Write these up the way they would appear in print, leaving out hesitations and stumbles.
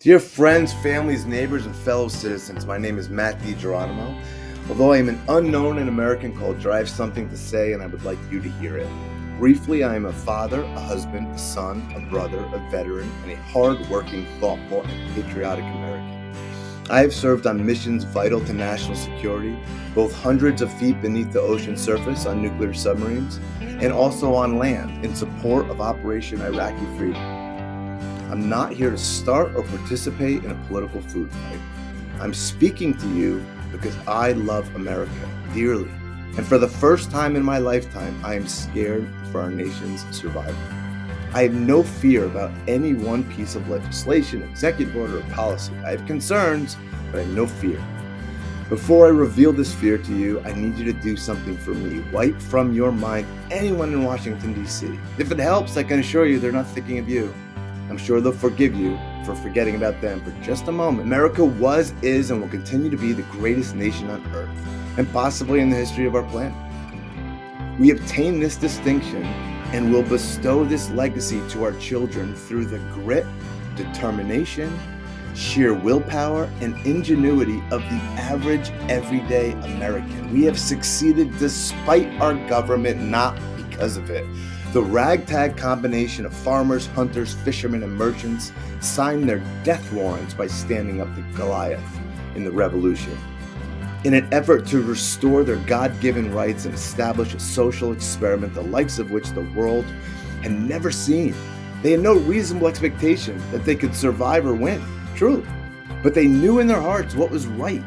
Dear friends, families, neighbors, and fellow citizens, my name is mjdigeronimo. Although I am an unknown in American culture, I have something to say and I would like you to hear it. Briefly, I am a father, a husband, a son, a brother, a veteran, and a hard-working, thoughtful, and patriotic American. I have served on missions vital to national security, both hundreds of feet beneath the ocean surface on nuclear submarines, and also on land in support of Operation Iraqi Freedom. I'm not here to start or participate in a political food fight. I'm speaking to you because I love America dearly. And for the first time in my lifetime, I am scared for our nation's survival. I have no fear about any one piece of legislation, executive order, or policy. I have concerns, but I have no fear. Before I reveal this fear to you, I need you to do something for me. Wipe from your mind anyone in Washington, D.C. If it helps, I can assure you they're not thinking of you. I'm sure they'll forgive you for forgetting about them for just a moment. America was, is, and will continue to be the greatest nation on earth, and possibly in the history of our planet. We obtain this distinction and will bestow this legacy to our children through the grit, determination, sheer willpower, and ingenuity of the average, everyday American. We have succeeded despite our government, not because of it. The ragtag combination of farmers, hunters, fishermen, and merchants signed their death warrants by standing up to Goliath in the Revolution. In an effort to restore their God-given rights and establish a social experiment the likes of which the world had never seen. They had no reasonable expectation that they could survive or win, truly. But they knew in their hearts what was right.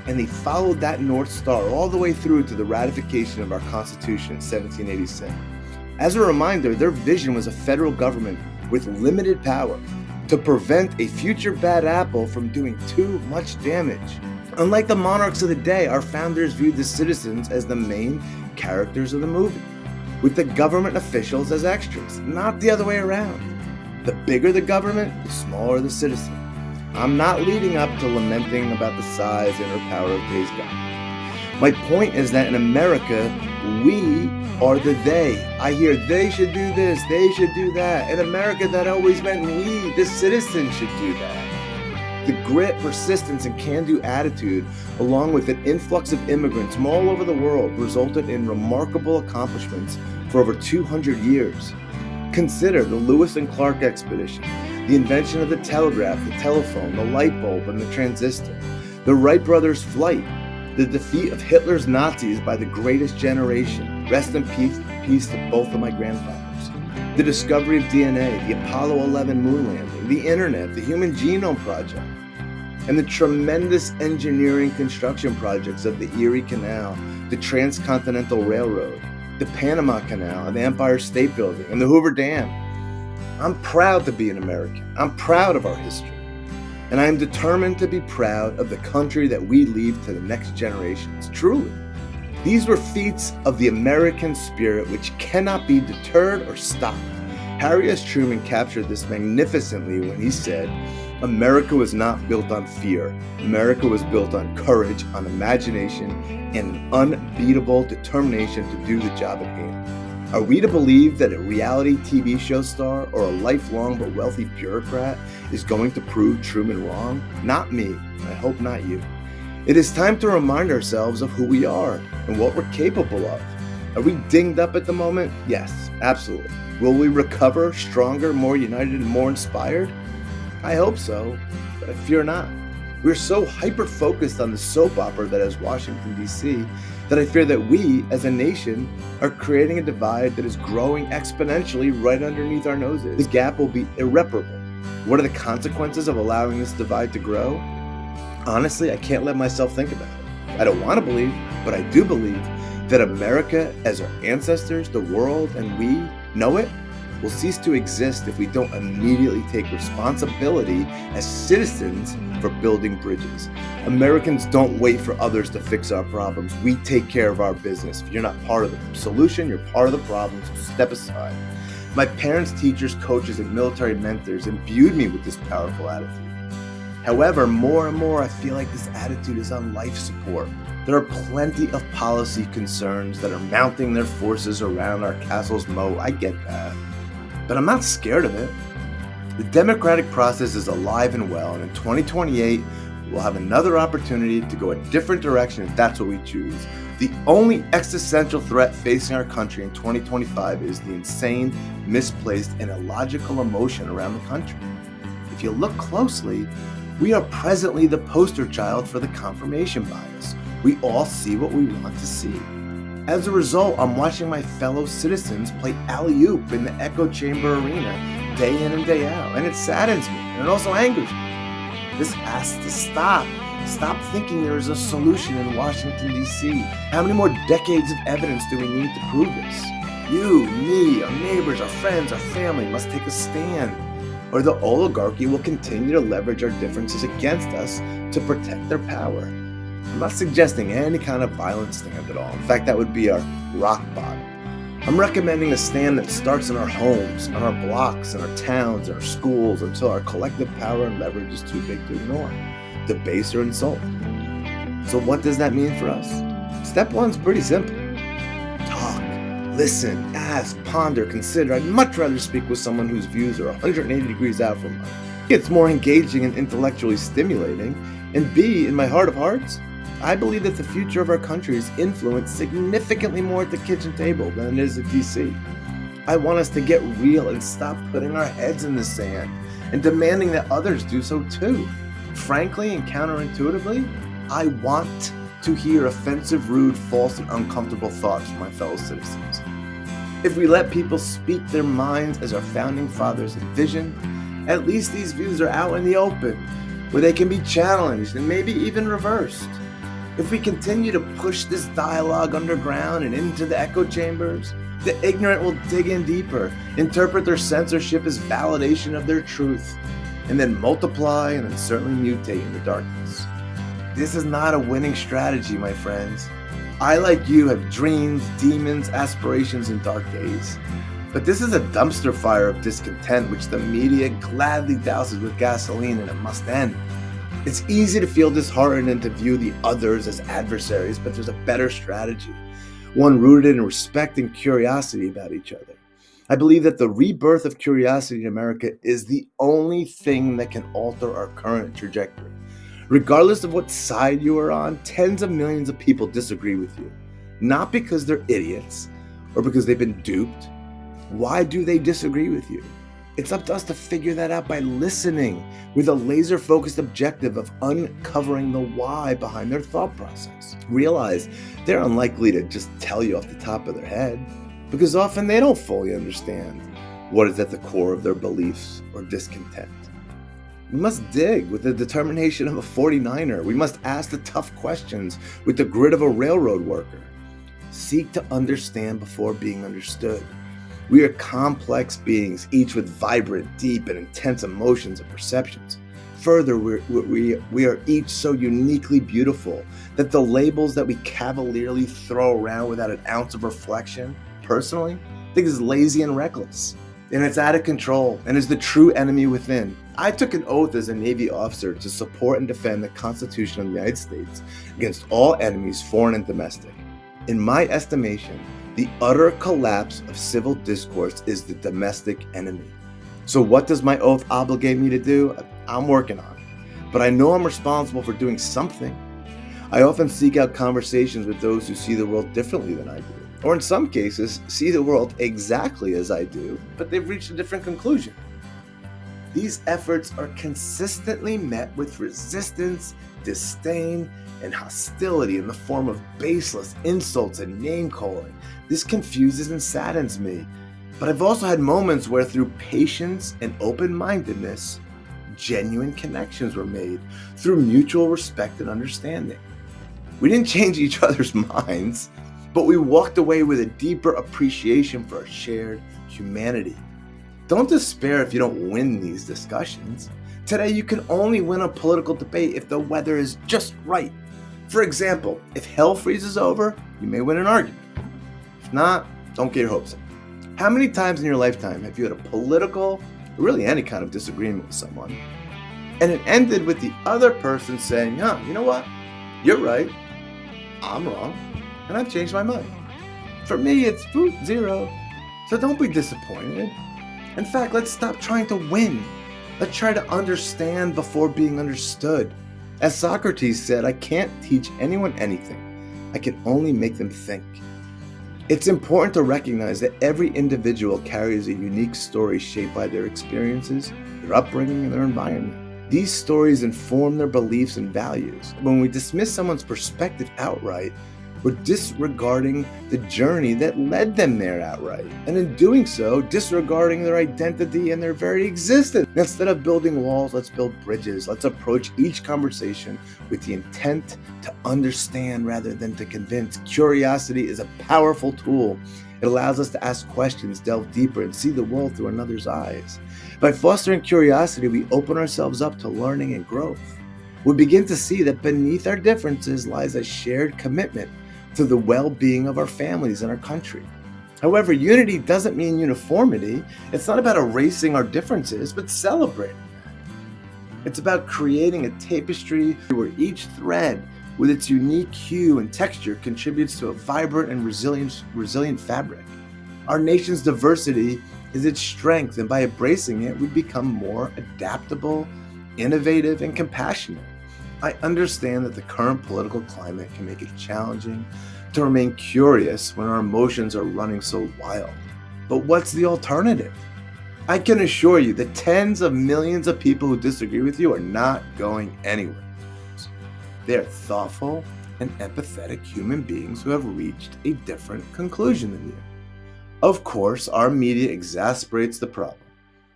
And they followed that North Star all the way through to the ratification of our Constitution in 1787. As a reminder, their vision was a federal government with limited power to prevent a future bad apple from doing too much damage. Unlike the monarchs of the day, our founders viewed the citizens as the main characters of the movie, with the government officials as extras, not the other way around. The bigger the government, the smaller the citizen. I'm not leading up to lamenting about the size and or power of today's government. My point is that in America, we are the they. I hear they should do this, they should do that. In America, that always meant we, the citizens, should do that. The grit, persistence, and can-do attitude, along with an influx of immigrants from all over the world, resulted in remarkable accomplishments for over 200 years. Consider the Lewis and Clark expedition, the invention of the telegraph, the telephone, the light bulb, and the transistor, the Wright brothers' flight, the defeat of Hitler's Nazis by the greatest generation. Rest in peace to both of my grandfathers. The discovery of DNA, the Apollo 11 moon landing, the internet, the Human Genome Project, and the tremendous engineering construction projects of the Erie Canal, the Transcontinental Railroad, the Panama Canal, and the Empire State Building, and the Hoover Dam. I'm proud to be an American. I'm proud of our history. And I am determined to be proud of the country that we leave to the next generations. Truly. These were feats of the American spirit which cannot be deterred or stopped. Harry S. Truman captured this magnificently when he said, "America was not built on fear. America was built on courage, on imagination, and an unbeatable determination to do the job at hand." Are we to believe that a reality TV show star or a lifelong but wealthy bureaucrat is going to prove Truman wrong? Not me, and I hope not you. It is time to remind ourselves of who we are and what we're capable of. Are we dinged up at the moment? Yes, absolutely. Will we recover stronger, more united, and more inspired? I hope so, but I fear not. We're so hyper-focused on the soap opera that is Washington, D.C., that I fear that we, as a nation, are creating a divide that is growing exponentially right underneath our noses. This gap will be irreparable. What are the consequences of allowing this divide to grow? Honestly, I can't let myself think about it. I don't want to believe, but I do believe that America, as our ancestors, the world, and we know it, will cease to exist if we don't immediately take responsibility as citizens for building bridges. Americans don't wait for others to fix our problems. We take care of our business. If you're not part of the solution, you're part of the problem, so step aside. My parents, teachers, coaches, and military mentors imbued me with this powerful attitude. However, more and more, I feel like this attitude is on life support. There are plenty of policy concerns that are mounting their forces around our castle's moat. I get that. But I'm not scared of it. The democratic process is alive and well, and in 2028, we'll have another opportunity to go a different direction if that's what we choose. The only existential threat facing our country in 2025 is the insane, misplaced, and illogical emotion around the country. If you look closely, we are presently the poster child for the confirmation bias. We all see what we want to see. As a result, I'm watching my fellow citizens play alley-oop in the echo chamber arena day in and day out, and it saddens me, and it also angers me. This has to stop. Stop thinking there is a solution in Washington, D.C. How many more decades of evidence do we need to prove this? You, me, our neighbors, our friends, our family must take a stand, or the oligarchy will continue to leverage our differences against us to protect their power. I'm not suggesting any kind of violent stand at all. In fact, that would be our rock bottom. I'm recommending a stand that starts in our homes, on our blocks, in our towns, in our schools, until our collective power and leverage is too big to ignore, debase, or insult. So what does that mean for us? Step one's pretty simple. Talk, listen, ask, ponder, consider. I'd much rather speak with someone whose views are 180 degrees out from mine. It's more engaging and intellectually stimulating. And B, in my heart of hearts, I believe that the future of our country is influenced significantly more at the kitchen table than it is at DC. I want us to get real and stop putting our heads in the sand and demanding that others do so too. Frankly and counterintuitively, I want to hear offensive, rude, false, and uncomfortable thoughts from my fellow citizens. If we let people speak their minds as our founding fathers envisioned, at least these views are out in the open, where they can be challenged and maybe even reversed. If we continue to push this dialogue underground and into the echo chambers, the ignorant will dig in deeper, interpret their censorship as validation of their truth, and then multiply and then certainly mutate in the darkness. This is not a winning strategy, my friends. I, like you, have dreams, demons, aspirations, and dark days. But this is a dumpster fire of discontent which the media gladly douses with gasoline, and it must end. It's easy to feel disheartened and to view the others as adversaries, but there's a better strategy, one rooted in respect and curiosity about each other. I believe that the rebirth of curiosity in America is the only thing that can alter our current trajectory. Regardless of what side you are on, tens of millions of people disagree with you, not because they're idiots or because they've been duped. Why do they disagree with you? It's up to us to figure that out by listening with a laser-focused objective of uncovering the why behind their thought process. Realize they're unlikely to just tell you off the top of their head, because often they don't fully understand what is at the core of their beliefs or discontent. We must dig with the determination of a 49er. We must ask the tough questions with the grit of a railroad worker. Seek to understand before being understood. We are complex beings, each with vibrant, deep, and intense emotions and perceptions. Further, we are each so uniquely beautiful that the labels that we cavalierly throw around without an ounce of reflection, personally, I think is lazy and reckless. And it's out of control and is the true enemy within. I took an oath as a Navy officer to support and defend the Constitution of the United States against all enemies, foreign and domestic. In my estimation, the utter collapse of civil discourse is the domestic enemy. So what does my oath obligate me to do? I'm working on it. But I know I'm responsible for doing something. I often seek out conversations with those who see the world differently than I do. Or in some cases, see the world exactly as I do, but they've reached a different conclusion. These efforts are consistently met with resistance, disdain, and hostility in the form of baseless insults and name-calling. This confuses and saddens me. But I've also had moments where through patience and open-mindedness, genuine connections were made through mutual respect and understanding. We didn't change each other's minds, but we walked away with a deeper appreciation for our shared humanity. Don't despair if you don't win these discussions. Today, you can only win a political debate if the weather is just right. For example, if hell freezes over, you may win an argument. If not, don't get your hopes up. How many times in your lifetime have you had a political, or really any kind of disagreement with someone, and it ended with the other person saying, you know what? You're right. I'm wrong. And I've changed my mind. For me, it's 0. So don't be disappointed. In fact, let's stop trying to win Let's try to understand before being understood. As Socrates said, I can't teach anyone anything. I can only make them think. It's important to recognize that every individual carries a unique story shaped by their experiences, their upbringing, and their environment. These stories inform their beliefs and values. When we dismiss someone's perspective outright, we're disregarding the journey that led them there outright. And in doing so, disregarding their identity and their very existence. Instead of building walls, let's build bridges. Let's approach each conversation with the intent to understand rather than to convince. Curiosity is a powerful tool. It allows us to ask questions, delve deeper, and see the world through another's eyes. By fostering curiosity, we open ourselves up to learning and growth. We begin to see that beneath our differences lies a shared commitment to the well-being of our families and our country. However, unity doesn't mean uniformity. It's not about erasing our differences, but celebrating them. It's about creating a tapestry where each thread, with its unique hue and texture, contributes to a vibrant and resilient fabric. Our nation's diversity is its strength, and by embracing it, we become more adaptable, innovative, and compassionate. I understand that the current political climate can make it challenging to remain curious when our emotions are running so wild. But what's the alternative? I can assure you that tens of millions of people who disagree with you are not going anywhere. They are thoughtful and empathetic human beings who have reached a different conclusion than you. Of course, our media exasperates the problem.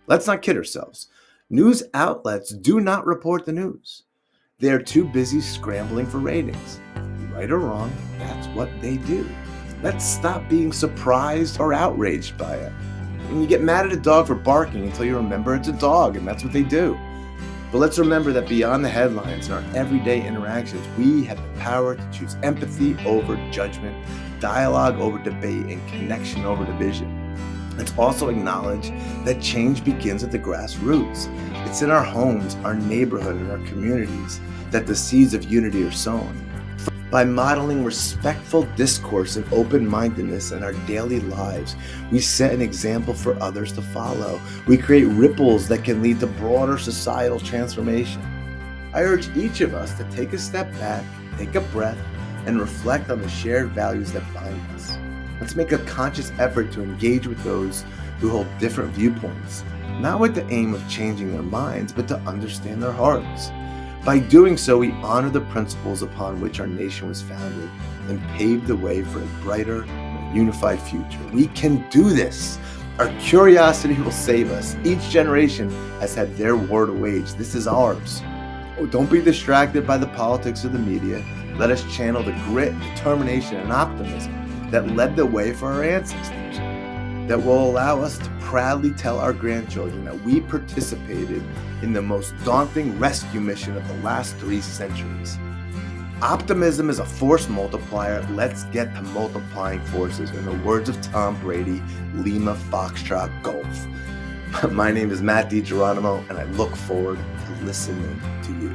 Let's not kid ourselves. News outlets do not report the news. They are too busy scrambling for ratings. Right or wrong, that's what they do. Let's stop being surprised or outraged by it. And you get mad at a dog for barking until you remember it's a dog, and that's what they do. But let's remember that beyond the headlines in our everyday interactions, we have the power to choose empathy over judgment, dialogue over debate, and connection over division. Let's also acknowledge that change begins at the grassroots. It's in our homes, our neighborhood, and our communities that the seeds of unity are sown. By modeling respectful discourse and open-mindedness in our daily lives, we set an example for others to follow. We create ripples that can lead to broader societal transformation. I urge each of us to take a step back, take a breath, and reflect on the shared values that bind us. Let's make a conscious effort to engage with those who hold different viewpoints, not with the aim of changing their minds, but to understand their hearts. By doing so, we honor the principles upon which our nation was founded and pave the way for a brighter, more unified future. We can do this. Our curiosity will save us. Each generation has had their war to wage. This is ours. Oh, don't be distracted by the politics of the media. Let us channel the grit, determination, and optimism that led the way for our ancestors, that will allow us to proudly tell our grandchildren that we participated in the most daunting rescue mission of the last 3 centuries. Optimism is a force multiplier. Let's get to multiplying forces. In the words of Tom Brady, Lima Foxtrot Golf. My name is Matt DiGeronimo, and I look forward to listening to you.